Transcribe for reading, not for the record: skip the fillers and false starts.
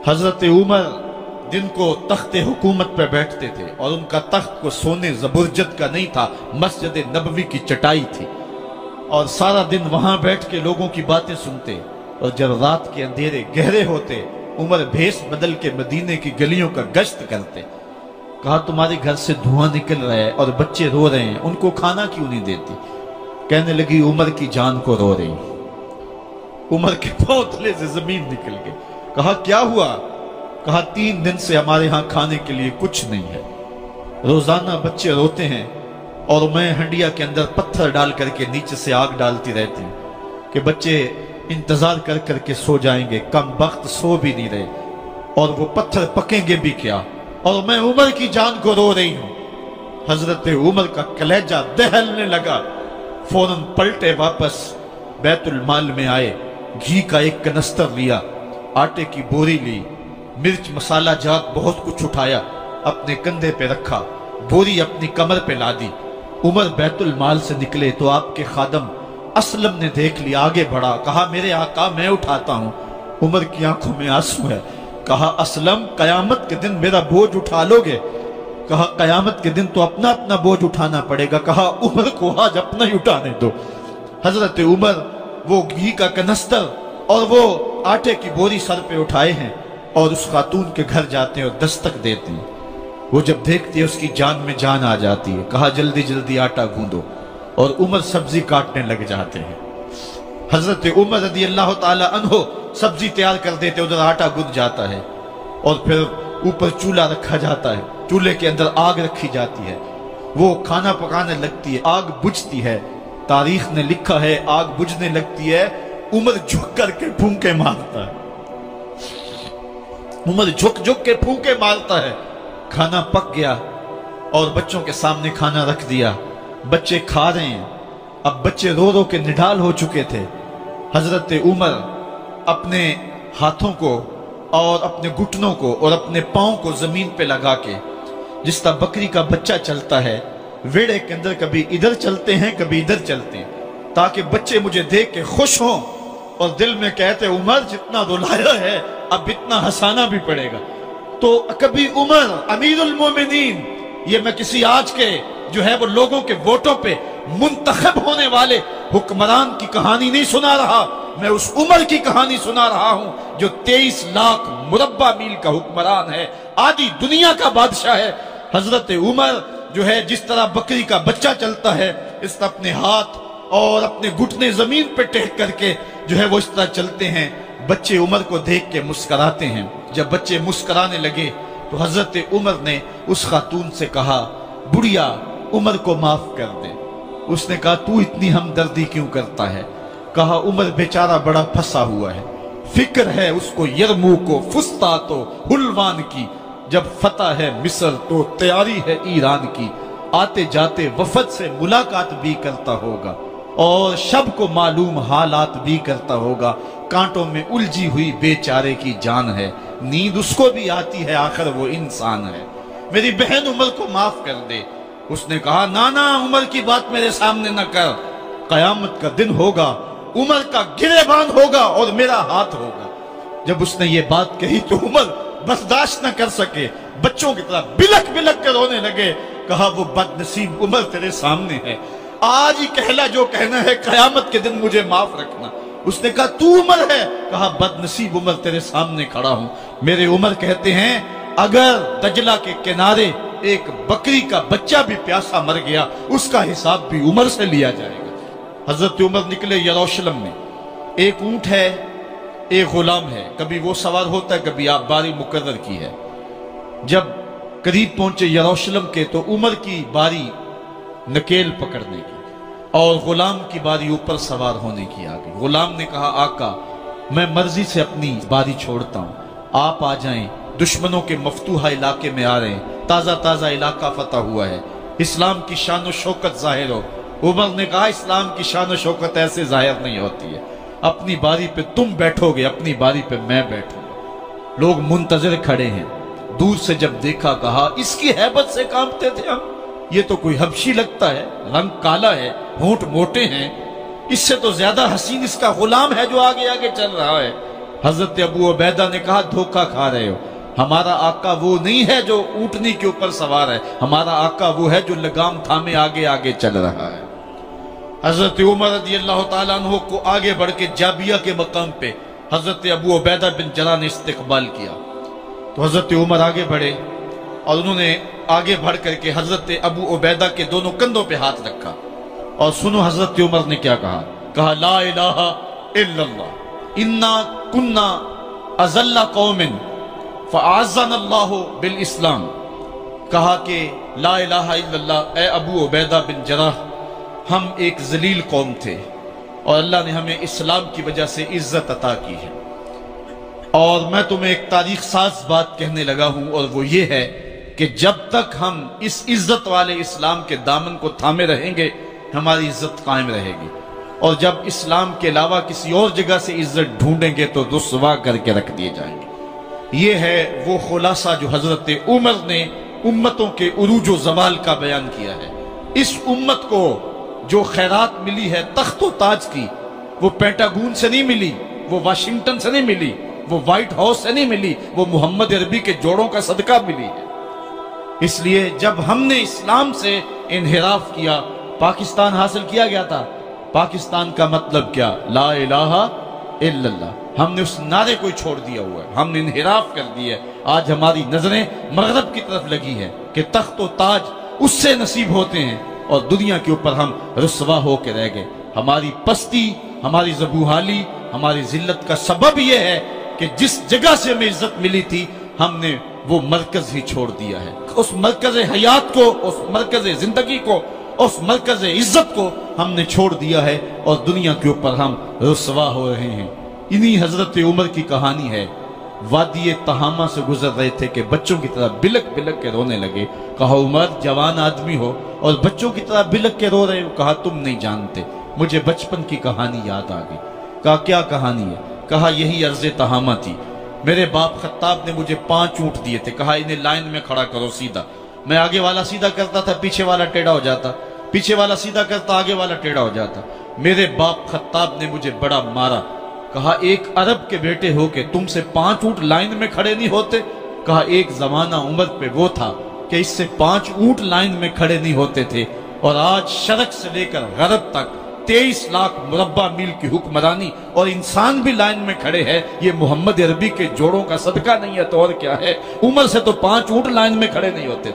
حضرت عمر दिन को तख्ते हुकूमत पे बैठते थे और उनका तख्त को सोने जबरजद का नहीं था, मस्जिद नबवी की चटाई थी और सारा दिन वहां बैठ के लोगों की बातें सुनते। और जब रात के अंधेरे गहरे होते उमर भेष बदल के मदीने की गलियों का गश्त करते। कहा तुम्हारे घर से धुआं निकल रहा है और बच्चे रो रहे हैं, उनको खाना क्यों नहीं देती? कहने लगी उमर की जान को रो रही। उमर के पांव तले से जमीन निकल गई। कहा क्या हुआ? कहा 3 दिन से हमारे यहां खाने के लिए कुछ नहीं है, रोजाना बच्चे रोते हैं और मैं हंडिया के अंदर पत्थर डाल करके नीचे से आग डालती रहती हूं कि बच्चे इंतजार कर करके सो जाएंगे, कम वक्त सो भी नहीं रहे और वो पत्थर पकेंगे भी क्या, और मैं उमर की जान को रो रही हूं। हजरत उमर का कलेजा दहलने लगा। फौरन पलटे, वापस बैतुल माल में आए, घी का एक कनस्तर लिया, आटे की बोरी ली, मिर्च मसाला जात बहुत कुछ उठाया, अपने कंधे पे रखा, बोरी अपनी कमर पे ला दी। उमर बैतुल माल से निकले तो आपके खादम असलम ने देख लिया, आगे बढ़ा, कहा मेरे आका मैं उठाता हूं। उमर की आंखों में आंसू है। कहा असलम कयामत के दिन मेरा बोझ उठा लोगे? कहा कयामत के दिन तो अपना अपना बोझ उठाना पड़ेगा। कहा उमर को आज अपना ही उठाने दो। हजरत उमर वो घी का कनस्तर और वो आटे की बोरी सर पे उठाए हैं और उस खातून के घर जाते हैं और दस्तक देते हैं। वो जब देखती है उसकी जान में जान आ जाती है। कहा जल्दी जल्दी आटा गूंदो, और उमर सब्जी काटने लग जाते हैं। हजरत उमर रदी अल्लाह ताला अन्हो सब्जी तैयार कर देते, उधर आटा गूंद जाता है और फिर ऊपर चूल्हा रखा जाता है, चूल्हे के अंदर आग रखी जाती है, वो खाना पकाने लगती है, आग बुझती है। तारीख ने लिखा है आग बुझने लगती है, उमर झुक करके फूंके मारता है। उमर झुक झुक के फूंके मारता है। खाना पक गया और बच्चों के सामने खाना रख दिया, बच्चे खा रहे हैं। अब बच्चे रो रो के निढाल हो चुके थे। हजरत उमर अपने हाथों को और अपने घुटनों को और अपने पांव को जमीन पे लगा के, जिस तरह बकरी का बच्चा चलता है वेड़े के अंदर, कभी इधर चलते हैं कभी इधर चलते हैं, ताकि बच्चे मुझे देख के खुश हों और दिल में कहते उमर जितना रुलाया है अब इतना हंसाना भी पड़ेगा। तो कभी उमर अमीरुल मोमिनीन, ये मैं किसी आज के जो है वो लोगों के वोटों पे मुंतखब होने वाले हुक्मरान की कहानी नहीं सुना रहा, मैं उस उमर की कहानी सुना रहा हूं जो 23 लाख मुरब्बा मील का हुक्मरान है, आधी दुनिया का बादशाह है। हजरत उमर जो है जिस तरह बकरी का बच्चा चलता है, इस तरह अपने हाथ और अपने घुटने जमीन पे टेक करके जो है वो इस तरह चलते हैं। बच्चे उमर को देख के मुस्कुराते हैं। जब बच्चे मुस्कुराने लगे तो हजरत उमर ने उस खातून से कहा बुढ़िया उमर को माफ कर दे। उसने कहा तू इतनी हमदर्दी क्यों करता है? कहा उमर बेचारा बड़ा फंसा हुआ है, फिक्र है उसको यरमूक को फुस्तात हुलवान की, जब फतह है मिस्र तो तैयारी है ईरान की, आते जाते वफद से मुलाकात भी करता होगा और शब को मालूम हालात भी करता होगा, कांटों में उलझी हुई बेचारे की जान है, नींद उसको भी आती है आखिर वो इंसान है, मेरी बहन उमर को माफ कर दे। उसने कहा ना ना उमर की बात मेरे सामने न कर, कयामत का दिन होगा, उमर का गिरेबान होगा और मेरा हाथ होगा। जब उसने ये बात कही तो उमर बर्दाश्त न कर सके, बच्चों की तरह बिलक बिलक कर रोने लगे। कहा वो बदनसीब उमर तेरे सामने है, आज ही कहला जो कहना है, कयामत के दिन मुझे माफ रखना। उसने कहा तू उमर है? कहा बदनसीब उमर तेरे सामने खड़ा हूं। मेरे उमर कहते हैं अगर दजला के किनारे एक बकरी का बच्चा भी प्यासा मर गया उसका हिसाब भी उमर से लिया जाएगा। हजरत उमर निकले यरूशलेम में, एक ऊंट है एक गुलाम है, कभी वो सवार होता है कभी आप बारी मुकर्रर की है। जब करीब पहुंचे यरूशलेम के तो उमर की बारी नकेल पकड़ने की और गुलाम की बारी ऊपर सवार होने की आ गई। गुलाम ने कहा आका मैं मर्जी से अपनी बारी छोड़ता हूं, आप आ जाएं, दुश्मनों के मफतूहा इलाके में आ रहे हैं, ताजा ताजा इलाका फतह हुआ है, इस्लाम की शान शौकत जाहिर हो। उमर ने कहा इस्लाम की शान शौकत ऐसे जाहिर नहीं होती है, अपनी बारी पे तुम बैठोगे, अपनी बारी पे मैं बैठूंगा। लोग मुंतजर खड़े हैं। दूर से जब देखा कहा इसकी हैबत से कांपते थे हम, ये तो कोई हबशी लगता है, रंग काला है, होंठ मोटे हैं, इससे तो ज्यादा हसीन इसका गुलाम है जो आगे आगे चल रहा है। حضرت ابو عبیدہ نے کہا دھوکہ کھا رہے ہو، ہمارا آقا وہ نہیں ہے جو اونٹنی کے اوپر سوار ہے، ہمارا آقا وہ ہے جو لگام تھامے آگے آگے چل رہا ہے۔ حضرت عمر رضی اللہ تعالیٰ عنہ کو آگے بڑھ کے جابیہ کے مقام پہ حضرت ابو عبیدہ بن جراح نے استقبال کیا، تو حضرت عمر آگے بڑھے اور انہوں نے آگے بڑھ کر کے حضرت ابو عبیدہ کے دونوں کندھوں پہ ہاتھ رکھا، اور سنو حضرت عمر نے کیا کہا، کہا لا الہ الا اللہ انا کنا اذل قوم فاعزنا اللہ بالاسلام، کہا کہ لا الہ الا اللہ، اے ابو عبیدہ بن جراح، ہم ایک ذلیل قوم تھے اور اللہ نے ہمیں اسلام کی وجہ سے عزت عطا کی ہے۔ اور میں تمہیں ایک تاریخ ساز بات کہنے لگا ہوں، اور وہ یہ ہے کہ جب تک ہم اس عزت والے اسلام کے دامن کو تھامے رہیں گے ہماری عزت قائم رہے گی، اور جب اسلام کے علاوہ کسی اور جگہ سے عزت ڈھونڈیں گے تو رسوا کر کے رکھ دیے جائیں گے۔ یہ ہے وہ خلاصہ جو حضرت عمر نے امتوں کے عروج و زوال کا بیان کیا ہے۔ اس امت کو جو خیرات ملی ہے تخت و تاج کی، وہ پینٹاگون سے نہیں ملی، وہ واشنگٹن سے نہیں ملی، وہ وائٹ ہاؤس سے نہیں ملی، وہ محمد عربی کے جوڑوں کا صدقہ ملی ہے۔ اس لیے جب ہم نے اسلام سے انحراف کیا، پاکستان حاصل کیا گیا تھا۔ پاکستان کا مطلب کیا؟ لا الہ الا اللہ۔ ہم نے اس نعرے کو چھوڑ دیا ہوا ہے، ہم نے انحراف کر دیا ہے۔ آج ہماری نظریں مغرب کی طرف لگی ہے کہ تخت و تاج اس سے نصیب ہوتے ہیں، اور دنیا کے اوپر ہم رسوا ہو کے رہ گئے۔ ہماری پستی، ہماری زبوحالی، ہماری ذلت کا سبب یہ ہے کہ جس جگہ سے ہمیں عزت ملی تھی ہم نے وہ مرکز ہی چھوڑ دیا ہے۔ اس مرکز حیات کو، اس مرکز زندگی کو، اس مرکز عزت کو ہم نے چھوڑ دیا ہے، اور دنیا کے اوپر ہم رسوا ہو رہے ہیں۔ انہی حضرت عمر کی کہانی ہے۔ وادی تہامہ سے گزر رہے تھے کہ بچوں کی طرح بلک بلک کے رونے لگے۔ کہا عمر جوان آدمی ہو اور بچوں کی طرح بلک کے رو رہے ہو؟ کہا تم نہیں جانتے، مجھے بچپن کی کہانی یاد آ گئی۔ کہا کیا کہانی ہے؟ کہا یہی عرض تہامہ تھی، میرے باپ خطاب نے مجھے 5 اونٹ دیے تھے، کہا انہیں لائن میں کھڑا کرو سیدھا۔ میں آگے والا سیدھا کرتا تھا، پیچھے والا ٹیڑھا ہو جاتا، پیچھے والا سیدھا کرتا، آگے والا ٹیڑھا ہو جاتا۔ میرے باپ خطاب نے مجھے بڑا مارا۔ کہا ایک عرب کے بیٹے ہو کہ تم سے 5 اونٹ لائن میں کھڑے نہیں ہوتے؟ کہا ایک زمانہ عمر پہ وہ تھا کہ اس سے 5 اونٹ لائن میں کھڑے نہیں ہوتے تھے، اور آج شرق سے لے کر غرب تک 23 لاکھ مربع میل کی حکمرانی، اور انسان بھی لائن میں کھڑے ہیں۔ یہ محمد عربی کے جوڑوں کا صدقہ نہیں ہے تو اور کیا ہے؟ عمر سے تو 5 اونٹ لائن میں کھڑے نہیں ہوتے۔